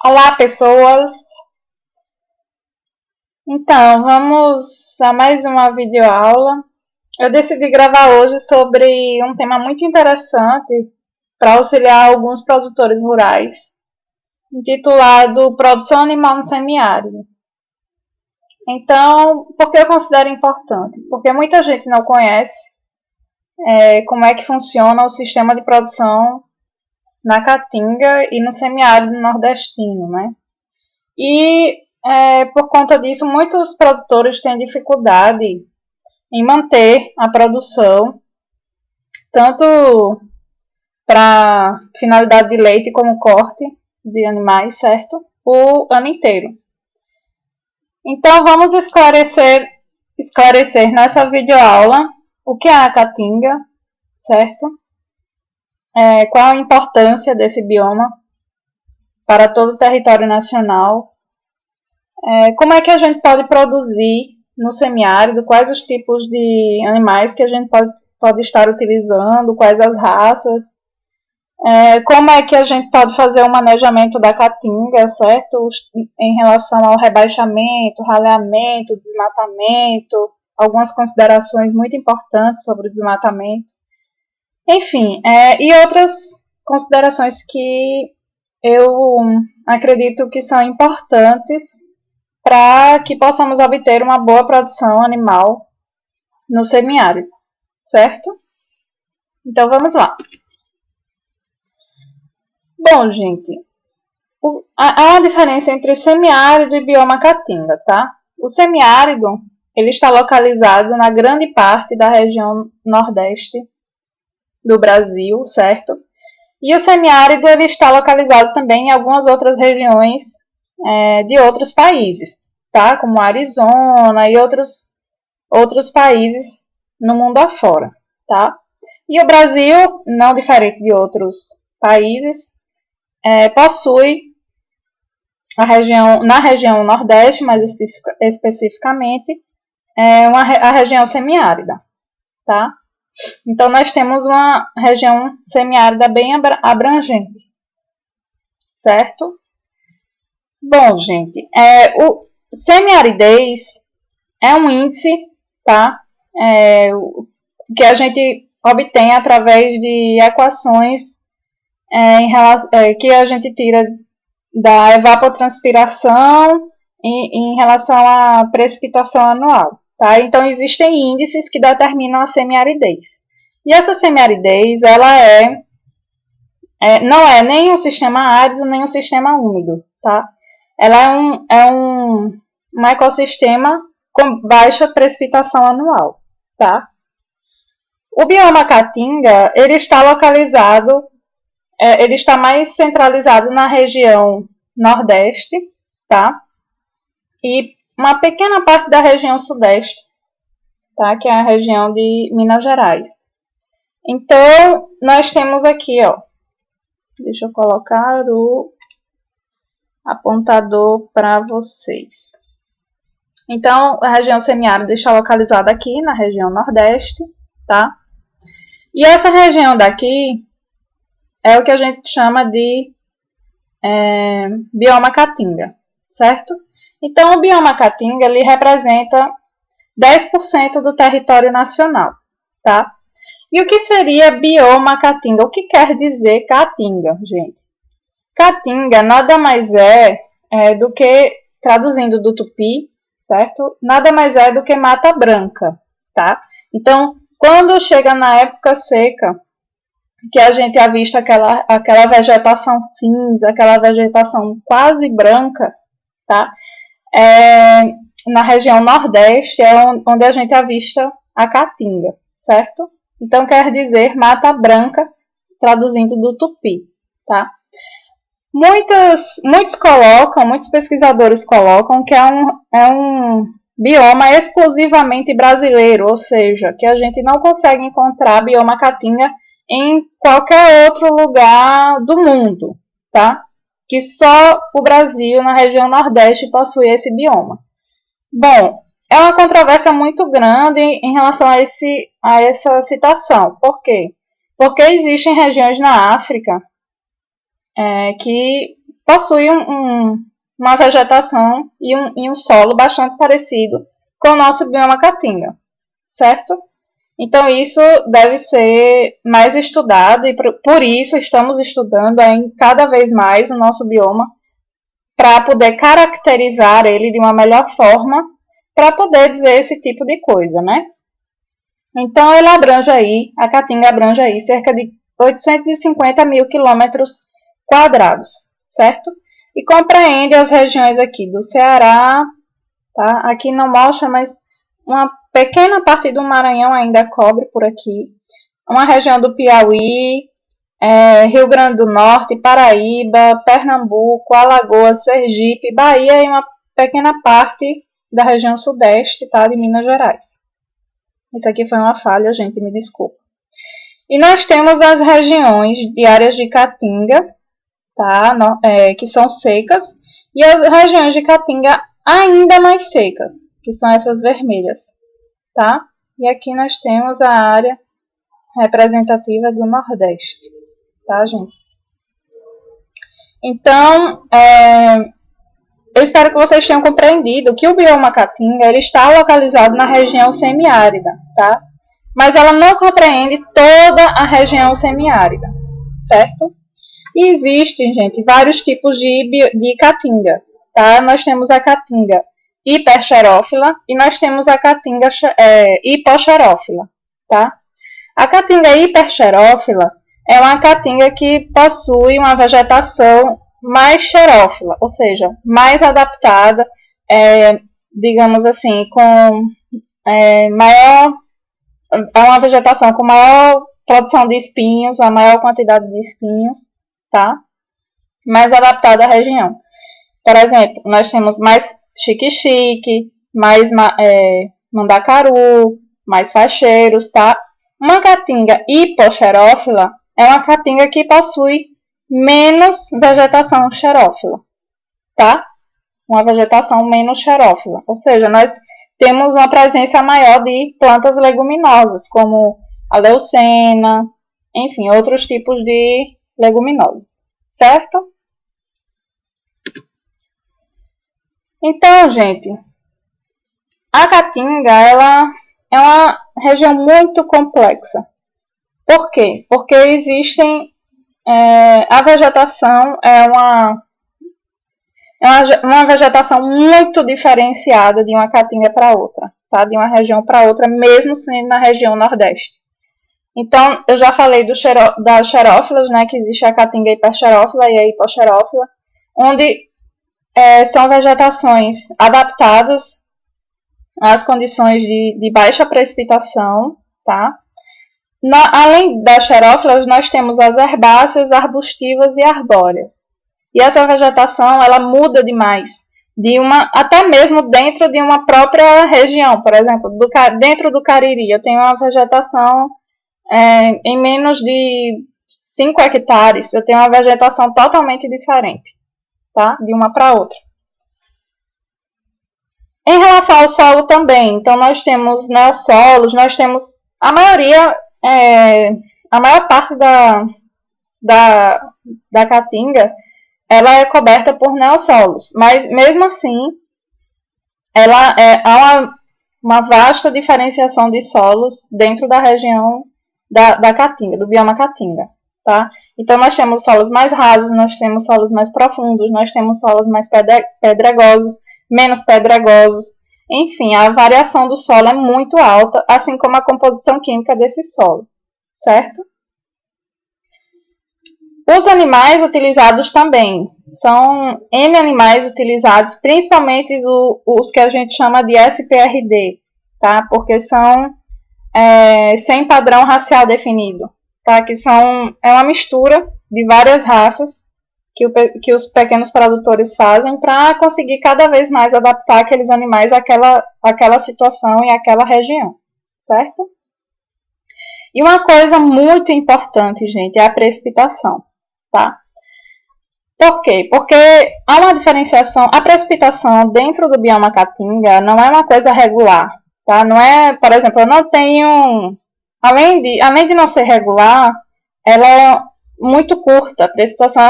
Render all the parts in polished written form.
Olá, pessoas! Então, vamos a mais uma videoaula. Eu decidi gravar hoje sobre um tema muito interessante para auxiliar alguns produtores rurais, intitulado Produção Animal no Semiárido. Então, por que eu considero importante? Porque muita gente não conhece como é que funciona o sistema de produção na Caatinga e no semiárido nordestino, né? E por conta disso, muitos produtores têm dificuldade em manter a produção, tanto para finalidade de leite como corte de animais, certo? O ano inteiro. Então, vamos esclarecer nessa videoaula o que é a Caatinga, certo? Qual a importância desse bioma para todo o território nacional, como é que a gente pode produzir no semiárido, quais os tipos de animais que a gente pode estar utilizando, quais as raças, como é que a gente pode fazer o manejamento da caatinga, certo? Em relação ao rebaixamento, raleamento, desmatamento, algumas considerações muito importantes sobre o desmatamento. Enfim, e outras considerações que eu acredito que são importantes para que possamos obter uma boa produção animal no semiárido, certo? Então vamos lá. Bom, gente, há uma diferença entre semiárido e bioma caatinga, tá? O semiárido, ele está localizado na grande parte da região nordeste do Brasil, certo? E o semiárido, ele está localizado também em algumas outras regiões de outros países, tá? Como Arizona e outros países no mundo afora, tá? E o Brasil, não diferente de outros países, possui na região nordeste, mais especificamente, a região semiárida, tá? Então, nós temos uma região semiárida bem abrangente, certo? Bom, gente, o semiaridez é um índice, tá? Que a gente obtém através de equações que a gente tira da evapotranspiração em relação à precipitação anual, tá? Então, existem índices que determinam a semiaridez. E essa semiaridez, ela não é nem um sistema árido, nem um sistema úmido, tá? Ela é um ecossistema com baixa precipitação anual, tá? O bioma Caatinga, ele está localizado, ele está mais centralizado na região nordeste, tá? E uma pequena parte da região sudeste, tá? Que é a região de Minas Gerais. Então, nós temos aqui, ó, deixa eu colocar o apontador para vocês. Então, a região semiárida está localizada aqui na região nordeste, tá? E essa região daqui é o que a gente chama de bioma Caatinga, certo? Então, o bioma Caatinga, ele representa 10% do território nacional, tá? E o que seria bioma Caatinga? O que quer dizer Caatinga, gente? Caatinga nada mais do que, traduzindo do tupi, certo? Nada mais é do que mata branca, tá? Então, quando chega na época seca, que a gente avista aquela vegetação cinza, aquela vegetação quase branca, tá? Na região nordeste é onde a gente avista a caatinga, certo? Então, quer dizer mata branca, traduzindo do tupi, tá? Muitos pesquisadores colocam que é um bioma exclusivamente brasileiro, ou seja, que a gente não consegue encontrar bioma caatinga em qualquer outro lugar do mundo, tá? Que só o Brasil, na região nordeste, possui esse bioma. Bom, é uma controvérsia muito grande em relação a essa citação. Por quê? Porque existem regiões na África que possui uma vegetação e um solo bastante parecido com o nosso bioma caatinga, certo? Então isso deve ser mais estudado e por isso estamos estudando cada vez mais o nosso bioma para poder caracterizar ele de uma melhor forma para poder dizer esse tipo de coisa, né? Então ele abrange aí, a caatinga abrange aí cerca de 850 mil quilômetros quadrados, certo? E compreende as regiões aqui do Ceará, tá? Aqui não mostra, mas uma pequena parte do Maranhão ainda cobre por aqui. Uma região do Piauí, Rio Grande do Norte, Paraíba, Pernambuco, Alagoas, Sergipe, Bahia e uma pequena parte da região sudeste, tá? De Minas Gerais. Isso aqui foi uma falha, gente, me desculpa. E nós temos as regiões de áreas de caatinga, tá? Que são secas, e as regiões de caatinga ainda mais secas, que são essas vermelhas, tá? E aqui nós temos a área representativa do Nordeste, tá, gente? Então, eu espero que vocês tenham compreendido que o bioma caatinga ele está localizado na região semiárida, tá? Mas ela não compreende toda a região semiárida, certo? E existem, gente, vários tipos de caatinga, tá? Nós temos a caatinga hiperxerófila e nós temos a caatinga hipoxerófila, tá? A caatinga hiperxerófila é uma caatinga que possui uma vegetação mais xerófila, ou seja, mais adaptada, digamos assim, com maior... É uma vegetação com maior produção de espinhos, uma maior quantidade de espinhos, tá? Mais adaptada à região. Por exemplo, nós temos mais xique-xique, mais mandacaru, mais facheiros, tá? Uma caatinga hipoxerófila é uma caatinga que possui menos vegetação xerófila, tá? Uma vegetação menos xerófila. Ou seja, nós temos uma presença maior de plantas leguminosas, como a leucena, enfim, outros tipos de leguminosas, certo? Então, gente, a caatinga, ela é uma região muito complexa. Por quê? Porque existem... a vegetação é uma vegetação muito diferenciada de uma caatinga para outra, tá? De uma região para outra, mesmo sendo na região Nordeste. Então, eu já falei das xerófilas, né? Que existe a caatinga hiperxerófila e a hipoxerófila, onde são vegetações adaptadas às condições de baixa precipitação, tá? Além das xerófilas, nós temos as herbáceas, arbustivas e arbóreas. E essa vegetação, ela muda demais, até mesmo dentro de uma própria região. Por exemplo, dentro do Cariri, eu tenho uma vegetação em menos de 5 hectares, eu tenho uma vegetação totalmente diferente, tá? De uma para outra. Em relação ao solo também, então nós temos neossolos, nós temos a maior parte da caatinga, ela é coberta por neossolos, mas mesmo assim, há uma vasta diferenciação de solos dentro da região da caatinga, do bioma caatinga, tá? Então nós temos solos mais rasos, nós temos solos mais profundos, nós temos solos mais pedregosos, menos pedregosos, enfim, a variação do solo é muito alta, assim como a composição química desse solo, certo? Os animais utilizados também, são N animais utilizados, principalmente os que a gente chama de SPRD, tá? Porque são sem padrão racial definido, tá? Que é uma mistura de várias raças que os pequenos produtores fazem para conseguir cada vez mais adaptar aqueles animais àquela situação e àquela região, certo? E uma coisa muito importante, gente, é a precipitação, tá? Por quê? Porque há uma diferenciação, a precipitação dentro do bioma caatinga não é uma coisa regular, tá? Não é, por exemplo, eu não tenho, além de não ser regular, ela é muito curta, a precipitação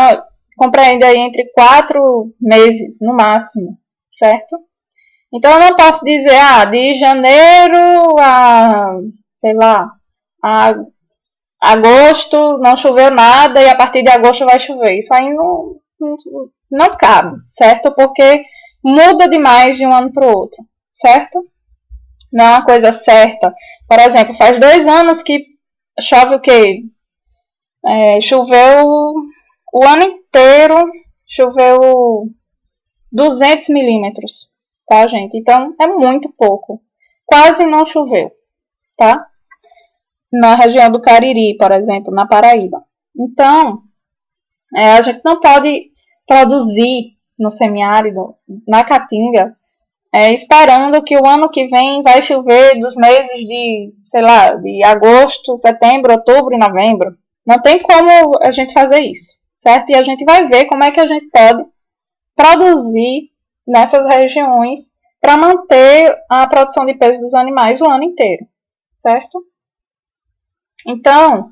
compreende aí entre 4 meses, no máximo, certo? Então, eu não posso dizer, de janeiro a, sei lá, a agosto não choveu nada e a partir de agosto vai chover. Isso aí não cabe, certo? Porque muda demais de um ano para o outro, certo? Não é uma coisa certa. Por exemplo, faz 2 anos que chove o quê? Choveu o ano inteiro, choveu 200 milímetros, tá, gente? Então, é muito pouco. Quase não choveu, tá? Na região do Cariri, por exemplo, na Paraíba. Então, a gente não pode produzir no semiárido, na Caatinga, esperando que o ano que vem vai chover dos meses de, sei lá, de agosto, setembro, outubro e novembro. Não tem como a gente fazer isso, certo? E a gente vai ver como é que a gente pode produzir nessas regiões para manter a produção de peso dos animais o ano inteiro, certo? Então,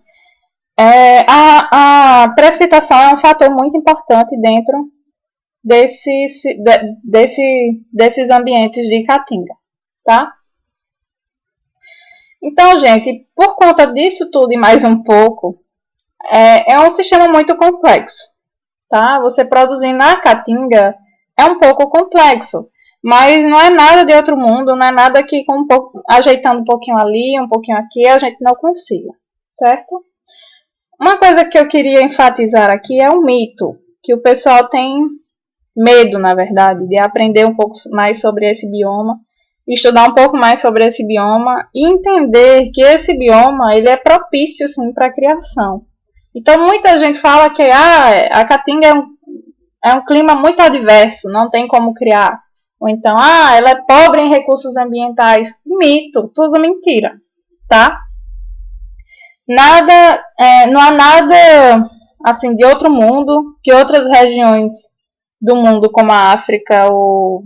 a precipitação é um fator muito importante dentro desses ambientes de Caatinga, tá? Então, gente, por conta disso tudo e mais um pouco, é um sistema muito complexo, tá? Você produzir na Caatinga é um pouco complexo, mas não é nada de outro mundo, não é nada que ajeitando um pouquinho ali, um pouquinho aqui, a gente não consiga, certo? Uma coisa que eu queria enfatizar aqui é um mito, que o pessoal tem medo, na verdade, de aprender um pouco mais sobre esse bioma, estudar um pouco mais sobre esse bioma e entender que esse bioma ele é propício, sim, para a criação. Então, muita gente fala que a Caatinga é um clima muito adverso, não tem como criar. Ou então, ela é pobre em recursos ambientais. Mito, tudo mentira, tá? Não há nada assim de outro mundo que outras regiões do mundo, como a África ou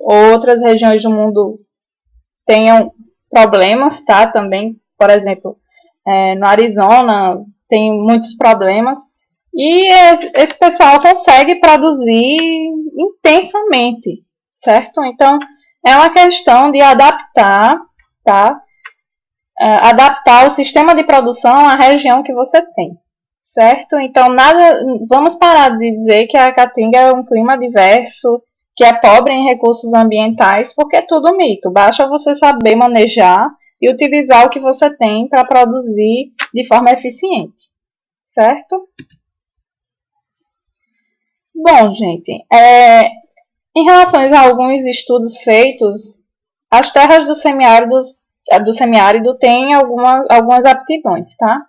outras regiões do mundo, tenham problemas, tá? Também, por exemplo, no Arizona tem muitos problemas e esse pessoal consegue produzir intensamente, certo? Então, é uma questão de adaptar, tá? Adaptar o sistema de produção à região que você tem, certo? Então, vamos parar de dizer que a Caatinga é um clima diverso, que é pobre em recursos ambientais, porque é tudo mito. Basta você saber manejar e utilizar o que você tem para produzir de forma eficiente, certo? Bom, gente, em relação a alguns estudos feitos, as terras do semiárido têm algumas aptidões, tá?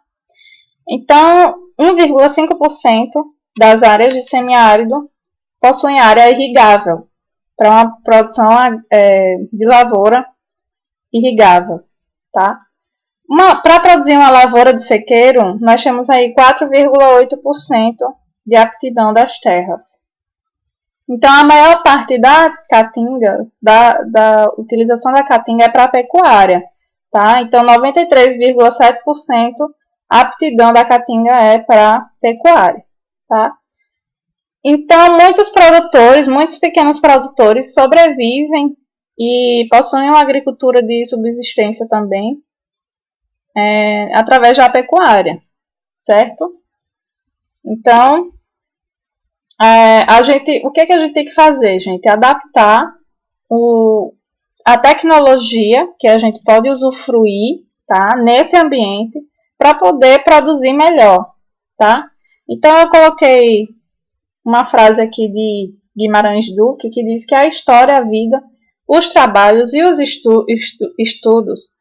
Então, 1,5% das áreas de semiárido possuem área irrigável para uma produção de lavoura irrigável, tá? Para produzir uma lavoura de sequeiro, nós temos aí 4,8% de aptidão das terras. Então, a maior parte da Caatinga, da utilização da Caatinga é para a pecuária, tá? Então, 93,7% a aptidão da Caatinga é para pecuária, tá? Então, muitos pequenos produtores sobrevivem e possuem uma agricultura de subsistência também, através da pecuária, certo? Então, o que a gente tem que fazer, gente? Adaptar a tecnologia que a gente pode usufruir, tá? Nesse ambiente, para poder produzir melhor, tá? Então, eu coloquei uma frase aqui de Guimarães Duque que diz que a história, a vida, os trabalhos e os estudos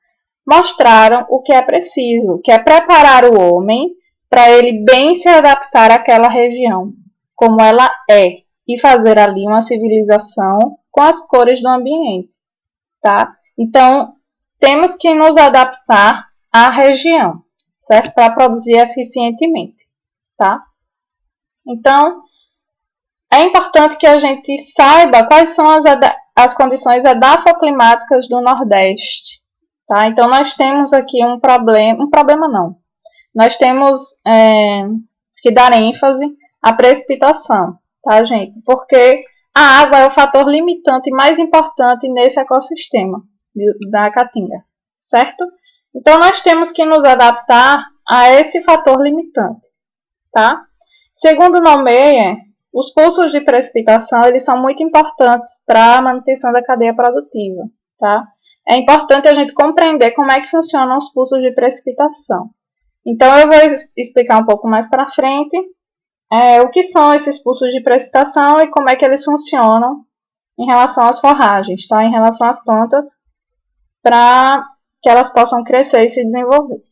mostraram o que é preciso, que é preparar o homem para ele bem se adaptar àquela região, como ela é, e fazer ali uma civilização com as cores do ambiente, tá? Então, temos que nos adaptar à região, certo? Para produzir eficientemente, tá? Então, é importante que a gente saiba quais são as condições edafoclimáticas do Nordeste, tá? Então, nós temos aqui um problema não. Nós temos que dar ênfase a precipitação, tá, gente? Porque a água é o fator limitante mais importante nesse ecossistema da Caatinga, certo? Então, nós temos que nos adaptar a esse fator limitante, tá? Segundo Nomeyer, os pulsos de precipitação eles são muito importantes para a manutenção da cadeia produtiva, tá? É importante a gente compreender como é que funcionam os pulsos de precipitação. Então, eu vou explicar um pouco mais para frente o que são esses pulsos de precipitação e como é que eles funcionam em relação às forragens, tá? Em relação às plantas, para que elas possam crescer e se desenvolver.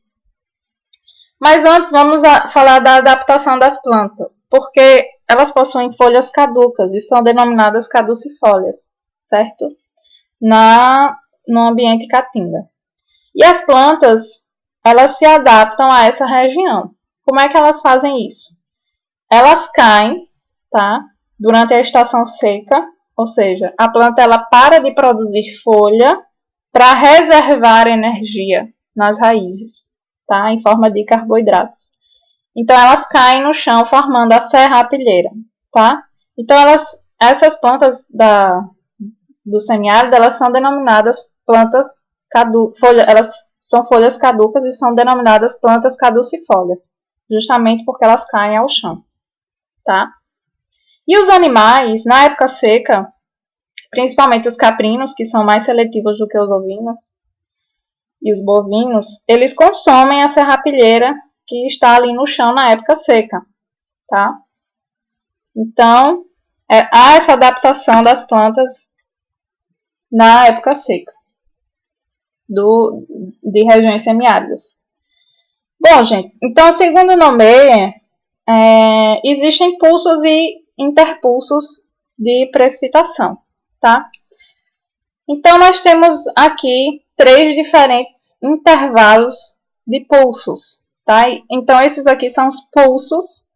Mas antes, vamos falar da adaptação das plantas, porque elas possuem folhas caducas e são denominadas caducifólias, certo? No ambiente caatinga. E as plantas, elas se adaptam a essa região. Como é que elas fazem isso? Elas caem, tá? Durante a estação seca, ou seja, a planta ela para de produzir folha para reservar energia nas raízes, tá? Em forma de carboidratos. Então, elas caem no chão formando a serrapilheira, tá? Então, essas plantas do semiárido, elas são denominadas plantas elas são folhas caducas e são denominadas plantas caducifólias, justamente porque elas caem ao chão, tá? E os animais, na época seca, principalmente os caprinos, que são mais seletivos do que os ovinos, e os bovinos, eles consomem a serrapilheira que está ali no chão na época seca, tá? Então, há essa adaptação das plantas na época seca, de regiões semiáridas. Bom, gente, então, segundo o Nomeyer, existem pulsos e interpulsos de precipitação, tá? Então, nós temos aqui 3 diferentes intervalos de pulsos, tá? Então, esses aqui são os pulsos,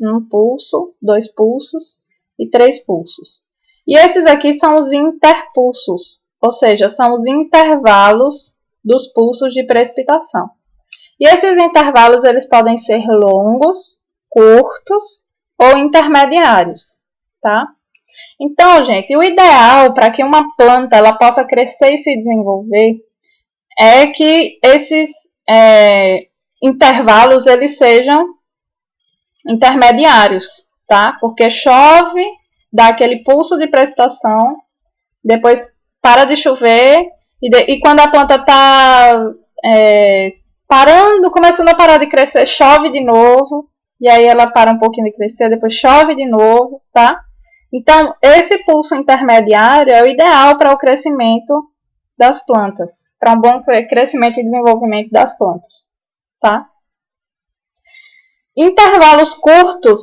1 pulso, 2 pulsos e 3 pulsos. E esses aqui são os interpulsos, ou seja, são os intervalos dos pulsos de precipitação. E esses intervalos eles podem ser longos, curtos ou intermediários, tá? Então, gente, o ideal para que uma planta ela possa crescer e se desenvolver é que esses intervalos eles sejam intermediários, tá? Porque chove, dá aquele pulso de precipitação, depois para de chover e quando a planta está começando a parar de crescer, chove de novo, e aí ela para um pouquinho de crescer, depois chove de novo, tá? Então, esse pulso intermediário é o ideal para o crescimento das plantas, para um bom crescimento e desenvolvimento das plantas, tá? Intervalos curtos,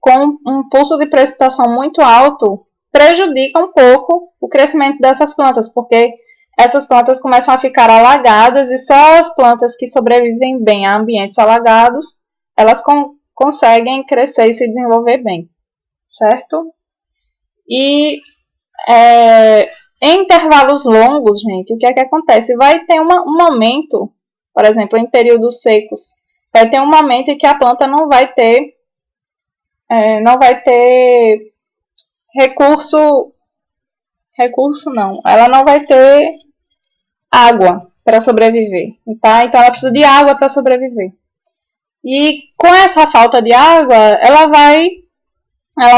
com um pulso de precipitação muito alto, prejudicam um pouco o crescimento dessas plantas, porque essas plantas começam a ficar alagadas e só as plantas que sobrevivem bem a ambientes alagados, elas conseguem crescer e se desenvolver bem, certo? E em intervalos longos, gente, o que é que acontece? Vai ter um momento, por exemplo, em períodos secos, vai ter um momento em que a planta não vai ter ela não vai ter água para sobreviver, tá? Então ela precisa de água para sobreviver. E com essa falta de água, ela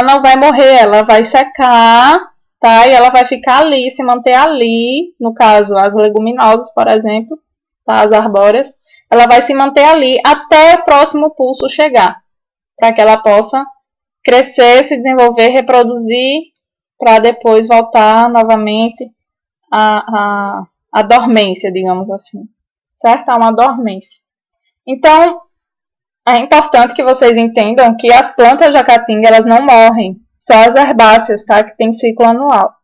não vai morrer, ela vai secar, tá? E ela vai ficar ali, se manter ali, no caso, as leguminosas, por exemplo, tá? As arbóreas, ela vai se manter ali até o próximo pulso chegar, para que ela possa crescer, se desenvolver, reproduzir, para depois voltar novamente à dormência, digamos assim, certo? A uma dormência. Então, é importante que vocês entendam que as plantas da caatinga elas não morrem, só as herbáceas, tá? Que tem ciclo anual.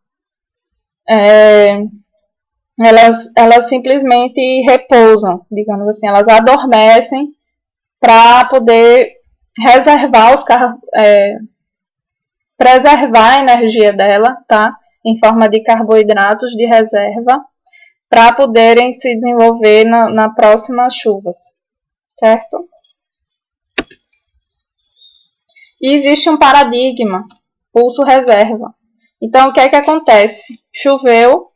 Elas simplesmente repousam, digamos assim, elas adormecem para poder preservar a energia dela, tá? Em forma de carboidratos de reserva, para poderem se desenvolver na próximas chuvas, certo? E existe um paradigma, pulso-reserva. Então, o que é que acontece? Choveu,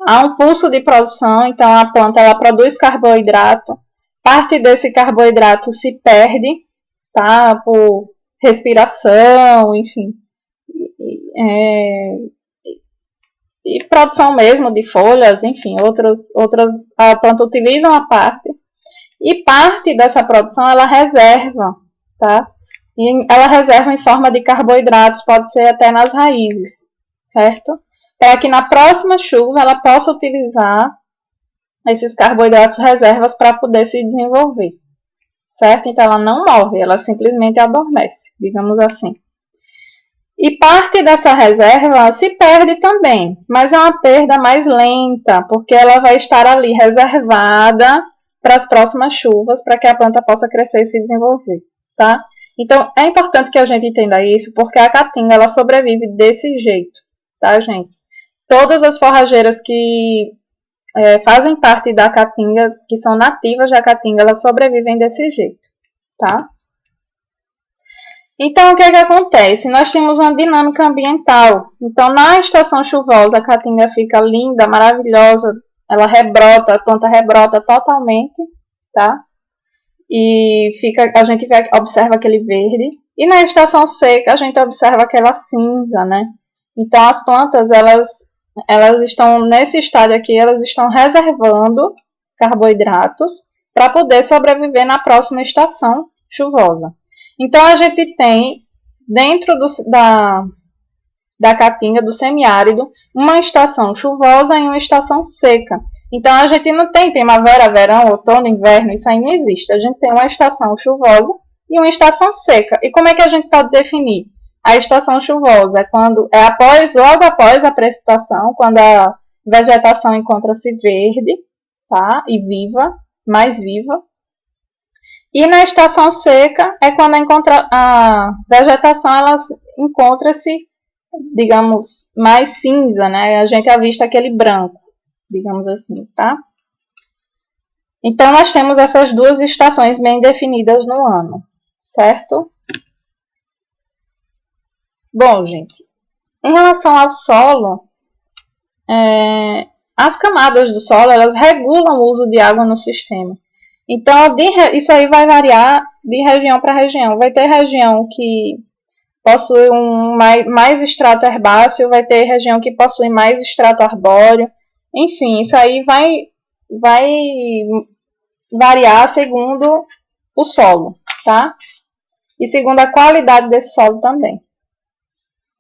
há um pulso de produção, então a planta ela produz carboidrato, parte desse carboidrato se perde, tá? Por respiração, enfim, e produção mesmo de folhas, enfim, outras a planta utiliza uma parte, e parte dessa produção ela reserva, tá? E ela reserva em forma de carboidratos, pode ser até nas raízes, certo? Para que na próxima chuva ela possa utilizar esses carboidratos reservas para poder se desenvolver, certo? Então ela não morre, ela simplesmente adormece, digamos assim. E parte dessa reserva se perde também, mas é uma perda mais lenta, porque ela vai estar ali reservada para as próximas chuvas, para que a planta possa crescer e se desenvolver, tá? Então, é importante que a gente entenda isso, porque a caatinga, ela sobrevive desse jeito, tá, gente? Todas as forrageiras que fazem parte da caatinga, que são nativas da caatinga, elas sobrevivem desse jeito, tá? Então, o que é que acontece? Nós temos uma dinâmica ambiental. Então, na estação chuvosa, a caatinga fica linda, maravilhosa, ela rebrota, a planta rebrota totalmente, tá? E a gente observa aquele verde. E na estação seca, a gente observa aquela cinza, né? Então, as plantas, elas estão nesse estágio aqui, elas estão reservando carboidratos para poder sobreviver na próxima estação chuvosa. Então, a gente tem, dentro da caatinga, do semiárido, uma estação chuvosa e uma estação seca. Então, a gente não tem primavera, verão, outono, inverno, isso aí não existe. A gente tem uma estação chuvosa e uma estação seca. E como é que a gente pode definir? A estação chuvosa logo após a precipitação, quando a vegetação encontra-se verde, tá? E viva, mais viva. E na estação seca é quando a vegetação ela encontra-se, digamos, mais cinza, né? A gente avista aquele branco, digamos assim, tá? Então, nós temos essas duas estações bem definidas no ano, certo? Bom, gente, em relação ao solo, as camadas do solo, elas regulam o uso de água no sistema. Então, isso aí vai variar de região para região. Vai ter região que possui mais extrato herbáceo, vai ter região que possui mais extrato arbóreo. Enfim, isso aí vai variar segundo o solo, tá? E segundo a qualidade desse solo também.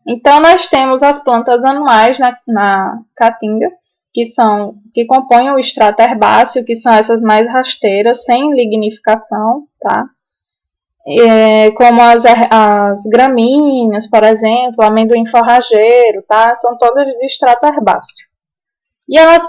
Então, nós temos as plantas anuais na caatinga, que compõem o extrato herbáceo, que são essas mais rasteiras, sem lignificação, tá? Como as gramíneas, por exemplo, amendoim forrageiro, tá? São todas de extrato herbáceo. E elas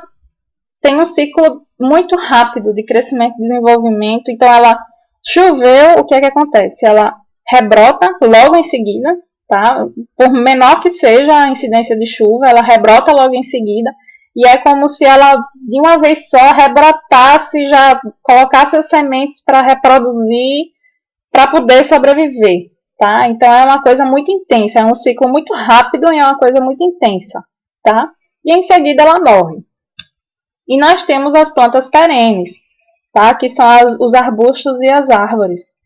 têm um ciclo muito rápido de crescimento e desenvolvimento. Então, ela choveu, o que é que acontece? Ela rebrota logo em seguida, tá? Por menor que seja a incidência de chuva, ela rebrota logo em seguida. E é como se ela, de uma vez só, rebrotasse, já colocasse as sementes para reproduzir, para poder sobreviver, tá? Então, é uma coisa muito intensa, é um ciclo muito rápido e é uma coisa muito intensa, tá? E em seguida ela morre. E nós temos as plantas perenes, tá? Que são os arbustos e as árvores,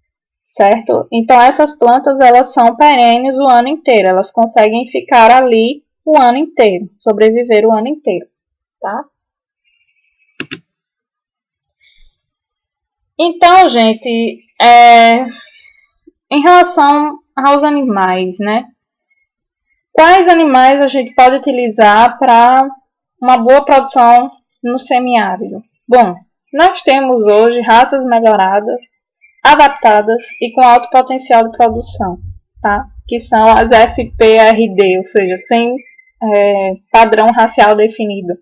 certo? Então, essas plantas, elas são perenes o ano inteiro, elas conseguem ficar ali o ano inteiro, sobreviver o ano inteiro, tá? Então, gente, em relação aos animais, né? Quais animais a gente pode utilizar para uma boa produção no semiárido? Bom, nós temos hoje raças melhoradas, adaptadas e com alto potencial de produção, tá? Que são as SPRD, ou seja, sem padrão racial definido.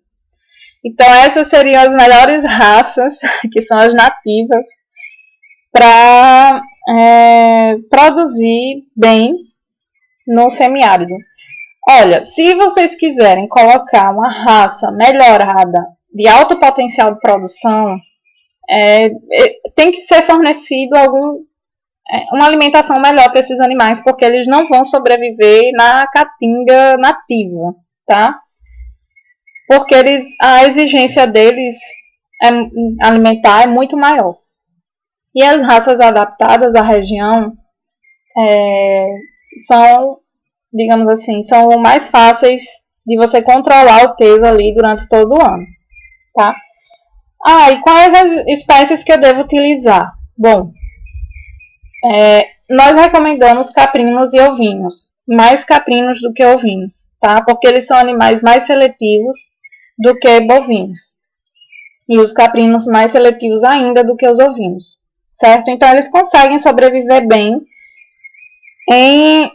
Então, essas seriam as melhores raças, que são as nativas, para produzir bem no semiárido. Olha, se vocês quiserem colocar uma raça melhorada de alto potencial de produção, tem que ser fornecido uma alimentação melhor para esses animais, porque eles não vão sobreviver na caatinga nativa, tá? Porque a exigência deles alimentar é muito maior. E as raças adaptadas à região são, digamos assim, são mais fáceis de você controlar o peso ali durante todo o ano, tá? E quais as espécies que eu devo utilizar? Bom, nós recomendamos caprinos e ovinos, mais caprinos do que ovinos, tá? Porque eles são animais mais seletivos do que bovinos. E os caprinos mais seletivos ainda do que os ovinos, certo? Então eles conseguem sobreviver bem em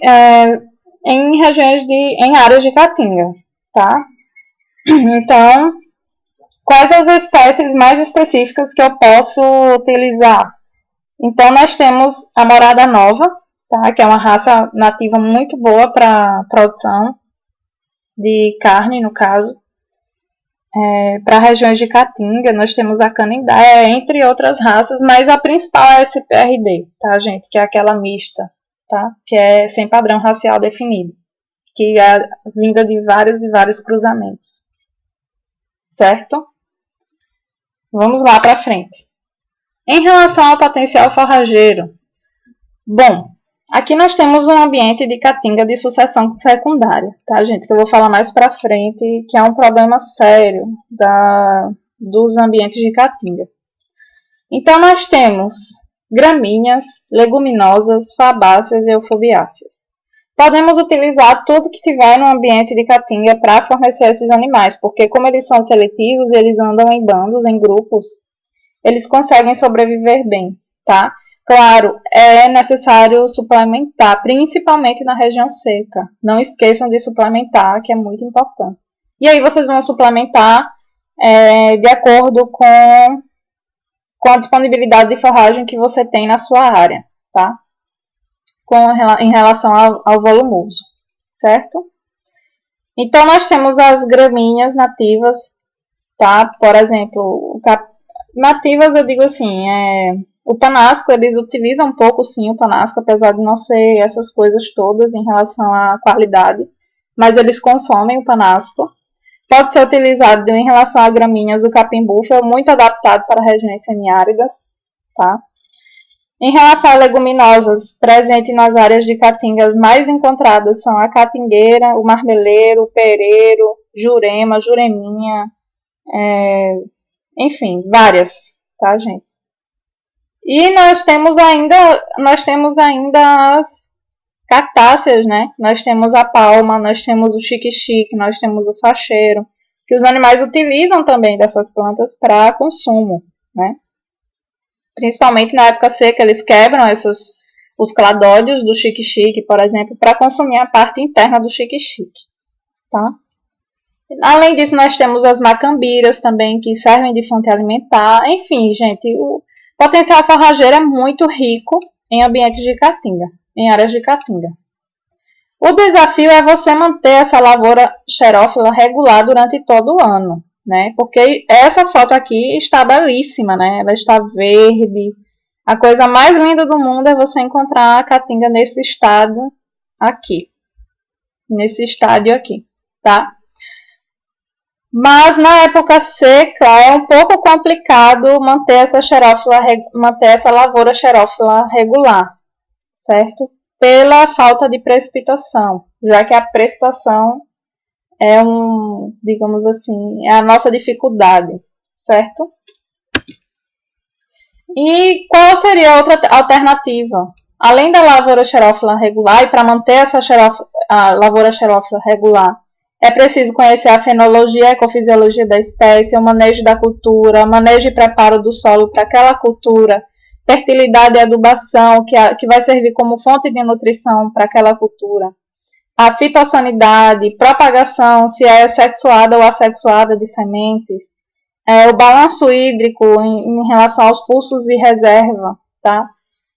regiões em áreas de caatinga, tá? Então, quais as espécies mais específicas que eu posso utilizar? Então nós temos a morada nova, tá? Que é uma raça nativa muito boa para produção de carne, no caso. Para regiões de caatinga, nós temos a canindé, entre outras raças, mas a principal é a SPRD, tá, gente? Que é aquela mista, tá? Que é sem padrão racial definido, que é vinda de vários e vários cruzamentos, certo? Vamos lá para frente. Em relação ao potencial forrageiro, bom, aqui nós temos um ambiente de caatinga de sucessão secundária, tá, gente? Que eu vou falar mais pra frente, que é um problema sério dos ambientes de caatinga. Então, nós temos gramíneas, leguminosas, fabáceas e eufobiáceas. Podemos utilizar tudo que tiver no ambiente de caatinga para fornecer esses animais, porque como eles são seletivos, eles andam em bandos, em grupos, eles conseguem sobreviver bem, tá? Claro, é necessário suplementar, principalmente na região seca. Não esqueçam de suplementar, que é muito importante. E aí vocês vão suplementar de acordo com a disponibilidade de forragem que você tem na sua área, tá? Em relação ao volumoso, certo? Então, nós temos as gramíneas nativas, tá? Por exemplo, nativas eu digo assim, o panasco, eles utilizam um pouco sim o panasco, apesar de não ser essas coisas todas em relação à qualidade, mas eles consomem o panasco. Pode ser utilizado em relação a gramíneas, o capim-búfalo, muito adaptado para regiões semiáridas, tá? Em relação a leguminosas, presente nas áreas de caatingas mais encontradas são a catingueira, o marmeleiro, o pereiro, jurema, jureminha, enfim, várias, tá, gente? E nós temos ainda as cactáceas, né? Nós temos a palma, nós temos o xique-xique, nós temos o facheiro, que os animais utilizam também dessas plantas para consumo, né? Principalmente na época seca, eles quebram os cladódios do xique-xique, por exemplo, para consumir a parte interna do xique-xique, tá? Além disso, nós temos as macambiras também, que servem de fonte alimentar. Enfim, gente, o potencial forrageiro é muito rico em ambientes de caatinga, em áreas de caatinga. O desafio é você manter essa lavoura xerófila regular durante todo o ano, né? Porque essa foto aqui está belíssima, né? Ela está verde. A coisa mais linda do mundo é você encontrar a caatinga nesse estado aqui. Nesse estádio aqui, tá? Mas na época seca é um pouco complicado manter essa lavoura xerófila regular, certo? Pela falta de precipitação, já que a precipitação é digamos assim, é a nossa dificuldade, certo? E qual seria a outra alternativa? Além da lavoura xerófila regular, e para manter a lavoura xerófila regular, é preciso conhecer a fenologia, a ecofisiologia da espécie, o manejo da cultura, o manejo e preparo do solo para aquela cultura, fertilidade e adubação, que vai servir como fonte de nutrição para aquela cultura, a fitossanidade, propagação, se é sexuada ou assexuada de sementes, o balanço hídrico em relação aos pulsos e reserva, tá?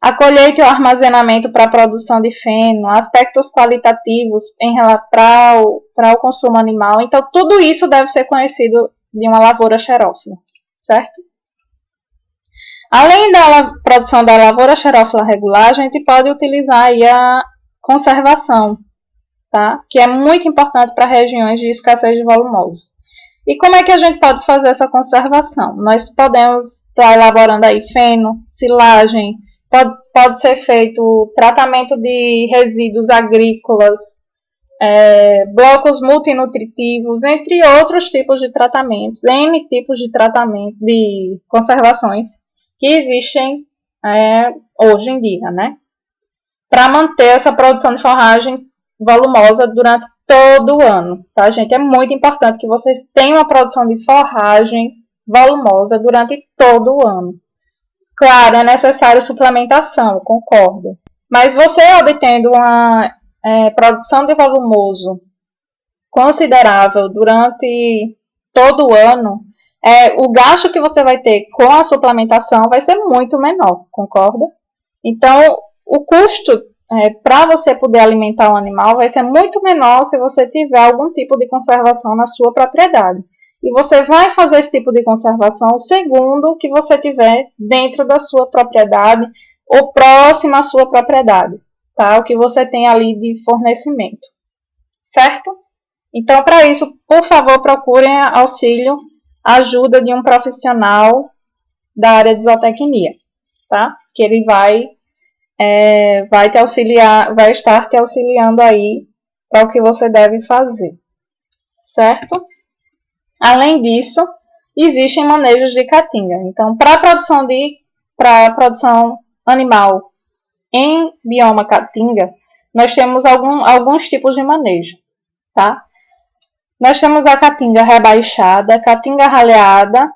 A colheita e o armazenamento para a produção de feno, aspectos qualitativos para o consumo animal. Então, tudo isso deve ser conhecido de uma lavoura xerófila, certo? Além da produção da lavoura xerófila regular, a gente pode utilizar aí a conservação, tá? Que é muito importante para regiões de escassez de volumosos. E como é que a gente pode fazer essa conservação? Nós podemos estar elaborando aí feno, silagem, pode ser feito tratamento de resíduos agrícolas, blocos multinutritivos, entre outros tipos de tratamentos, N tipos de tratamento, de conservações que existem hoje em dia, né? Para manter essa produção de forragem volumosa durante todo o ano, tá, gente? É muito importante que vocês tenham uma produção de forragem volumosa durante todo o ano. Claro, é necessário suplementação, concordo. Mas você obtendo uma produção de volumoso considerável durante todo o ano, o gasto que você vai ter com a suplementação vai ser muito menor, concorda? Então, o custo para você poder alimentar um animal vai ser muito menor se você tiver algum tipo de conservação na sua propriedade. E você vai fazer esse tipo de conservação segundo o que você tiver dentro da sua propriedade ou próximo à sua propriedade, tá? O que você tem ali de fornecimento, certo? Então, para isso, por favor, procurem auxílio, ajuda de um profissional da área de zootecnia, tá? Que ele vai te auxiliar, vai estar te auxiliando aí para o que você deve fazer, certo? Além disso, existem manejos de caatinga. Então, para a produção animal em bioma caatinga, nós temos alguns tipos de manejo, tá? Nós temos a caatinga rebaixada, caatinga raleada,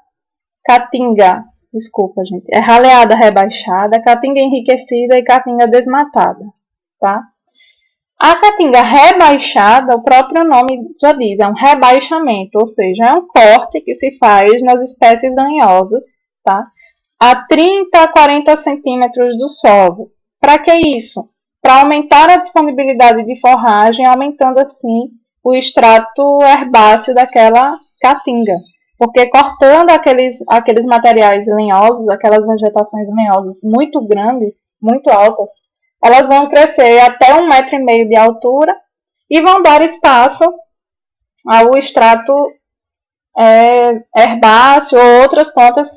raleada rebaixada, caatinga enriquecida e caatinga desmatada, tá? A caatinga rebaixada, o próprio nome já diz, é um rebaixamento, ou seja, é um corte que se faz nas espécies danhosas, tá? A 30 a 40 centímetros do solo. Para que isso? Para aumentar a disponibilidade de forragem, aumentando assim o extrato herbáceo daquela caatinga. Porque cortando aqueles materiais lenhosos, aquelas vegetações lenhosas muito grandes, muito altas, elas vão crescer até 1,5 m de altura e vão dar espaço ao extrato herbáceo ou outras plantas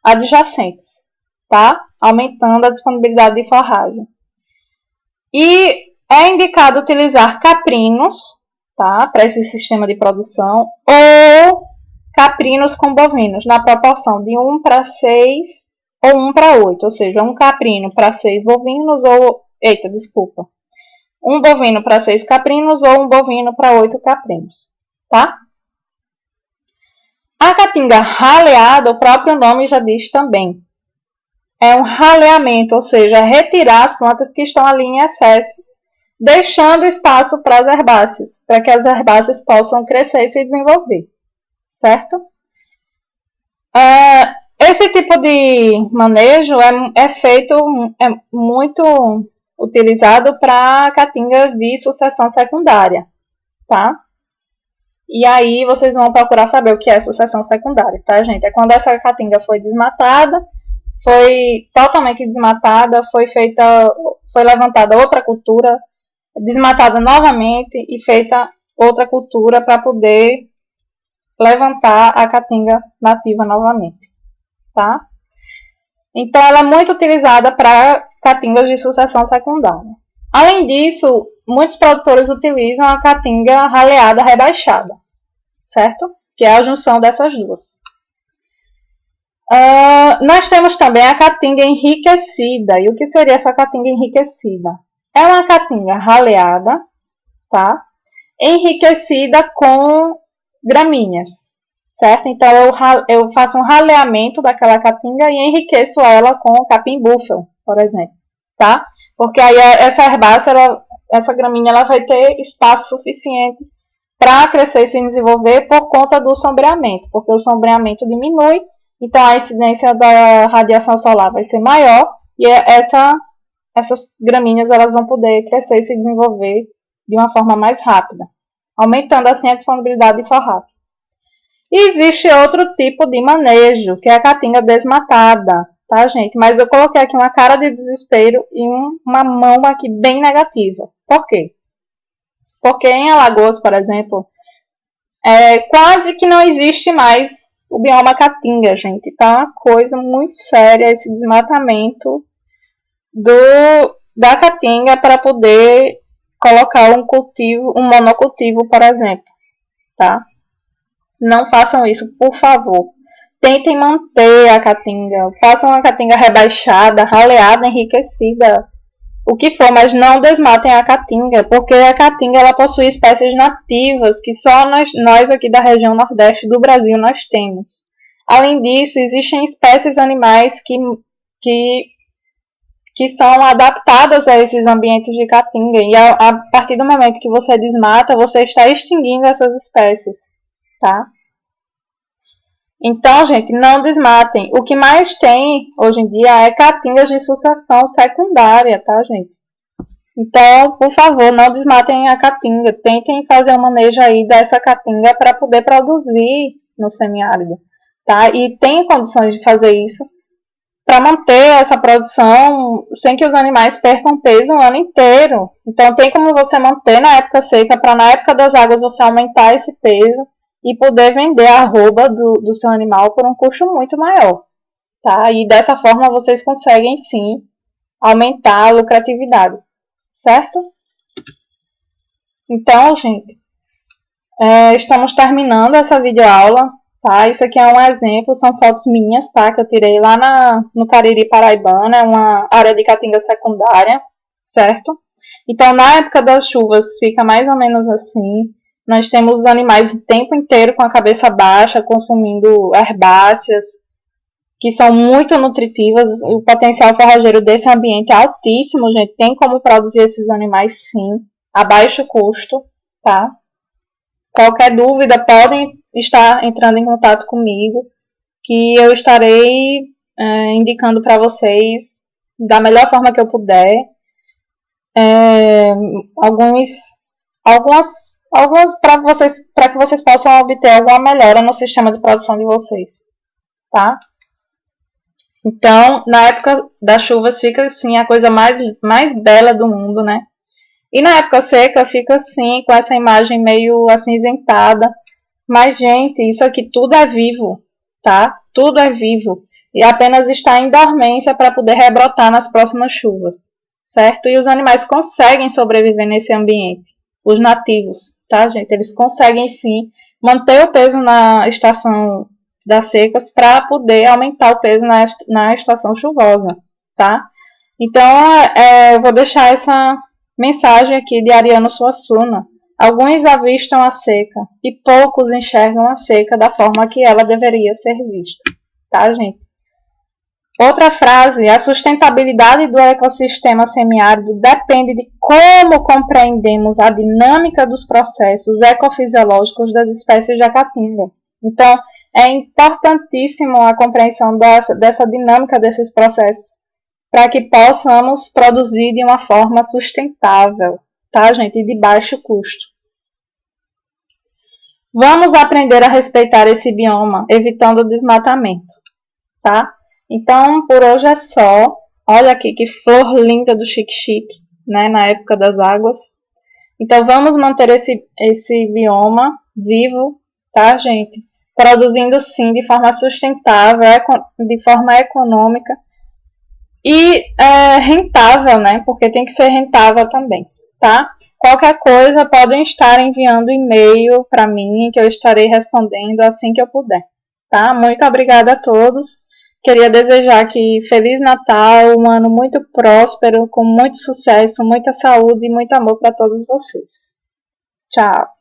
adjacentes, tá? Aumentando a disponibilidade de forragem. E é indicado utilizar caprinos, tá? Para esse sistema de produção, ou caprinos com bovinos, na proporção de 1 para 6 ou 1 para 8, ou seja, um caprino para 6 bovinos ou... um bovino para 6 caprinos ou um bovino para 8 caprinos, tá? A caatinga raleada, o próprio nome já diz também. É um raleamento, ou seja, retirar as plantas que estão ali em excesso, deixando espaço para as herbáceas, para que as herbáceas possam crescer e se desenvolver, certo? Esse tipo de manejo é feito, muito utilizado para caatingas de sucessão secundária, tá? E aí vocês vão procurar saber o que é sucessão secundária, tá, gente? É quando essa caatinga foi desmatada, foi totalmente desmatada, foi levantada outra cultura, desmatada novamente e feita outra cultura para poder levantar a caatinga nativa novamente, tá? Então, ela é muito utilizada para caatingas de sucessão secundária. Além disso, muitos produtores utilizam a caatinga raleada rebaixada, certo? Que é a junção dessas duas. Nós temos também a caatinga enriquecida. E o que seria essa caatinga enriquecida? É uma caatinga raleada, tá? Enriquecida com gramíneas, certo? Então, eu faço um raleamento daquela caatinga e enriqueço ela com capim búfalo, por exemplo, tá? Porque aí essa herbácea, essa gramínea, ela vai ter espaço suficiente para crescer e se desenvolver por conta do sombreamento, porque o sombreamento diminui, então a incidência da radiação solar vai ser maior e essas gramíneas elas vão poder crescer e se desenvolver de uma forma mais rápida, aumentando assim a disponibilidade de forragem. E existe outro tipo de manejo, que é a caatinga desmatada, tá, gente? Mas eu coloquei aqui uma cara de desespero e uma mão aqui bem negativa. Por quê? Porque em Alagoas, por exemplo, quase que não existe mais o bioma Caatinga, gente. Tá uma coisa muito séria esse desmatamento da Caatinga para poder colocar um monocultivo, por exemplo, tá? Não façam isso, por favor. Tentem manter a Caatinga, façam uma Caatinga rebaixada, raleada, enriquecida, o que for, mas não desmatem a Caatinga, porque a Caatinga ela possui espécies nativas que só nós aqui da região nordeste do Brasil nós temos. Além disso, existem espécies animais que são adaptadas a esses ambientes de Caatinga, e a partir do momento que você desmata, você está extinguindo essas espécies, tá? Então, gente, não desmatem. O que mais tem hoje em dia é caatingas de sucessão secundária, tá, gente? Então, por favor, não desmatem a caatinga. Tentem fazer um manejo aí dessa caatinga para poder produzir no semiárido, tá? E tem condições de fazer isso para manter essa produção sem que os animais percam peso o ano inteiro. Então, tem como você manter na época seca para na época das águas você aumentar esse peso e poder vender a arroba do seu animal por um custo muito maior, tá? E dessa forma vocês conseguem sim aumentar a lucratividade, certo? Então, gente, estamos terminando essa videoaula, tá? Isso aqui é um exemplo, são fotos minhas, tá? Que eu tirei lá no Cariri Paraibana, é uma área de caatinga secundária, certo? Então, na época das chuvas fica mais ou menos assim. Nós temos os animais o tempo inteiro com a cabeça baixa, consumindo herbáceas, que são muito nutritivas. O potencial forrageiro desse ambiente é altíssimo, gente. Tem como produzir esses animais, sim, a baixo custo, tá? Qualquer dúvida, podem estar entrando em contato comigo, que eu estarei indicando para vocês da melhor forma que eu puder. Algumas para que vocês possam obter alguma melhora no sistema de produção de vocês, tá? Então, na época das chuvas fica assim a coisa mais bela do mundo, né? E na época seca fica assim, com essa imagem meio acinzentada. Mas, gente, isso aqui tudo é vivo, tá? Tudo é vivo. E apenas está em dormência para poder rebrotar nas próximas chuvas, certo? E os animais conseguem sobreviver nesse ambiente, os nativos, tá, gente? Eles conseguem sim manter o peso na estação das secas para poder aumentar o peso na estação chuvosa, tá? Então, eu vou deixar essa mensagem aqui de Ariano Suassuna. Alguns avistam a seca e poucos enxergam a seca da forma que ela deveria ser vista, tá, gente? Outra frase, a sustentabilidade do ecossistema semiárido depende de como compreendemos a dinâmica dos processos ecofisiológicos das espécies de caatinga. Então, é importantíssimo a compreensão dessa dinâmica desses processos para que possamos produzir de uma forma sustentável, tá, gente? E de baixo custo. Vamos aprender a respeitar esse bioma, evitando o desmatamento, tá? Então, por hoje é só. Olha aqui que flor linda do xique-xique, né, na época das águas. Então, vamos manter esse bioma vivo, tá, gente? Produzindo, sim, de forma sustentável, de forma econômica e rentável, né? Porque tem que ser rentável também, tá? Qualquer coisa, podem estar enviando e-mail para mim, que eu estarei respondendo assim que eu puder, tá? Muito obrigada a todos. Queria desejar aqui Feliz Natal, um ano muito próspero, com muito sucesso, muita saúde e muito amor para todos vocês. Tchau!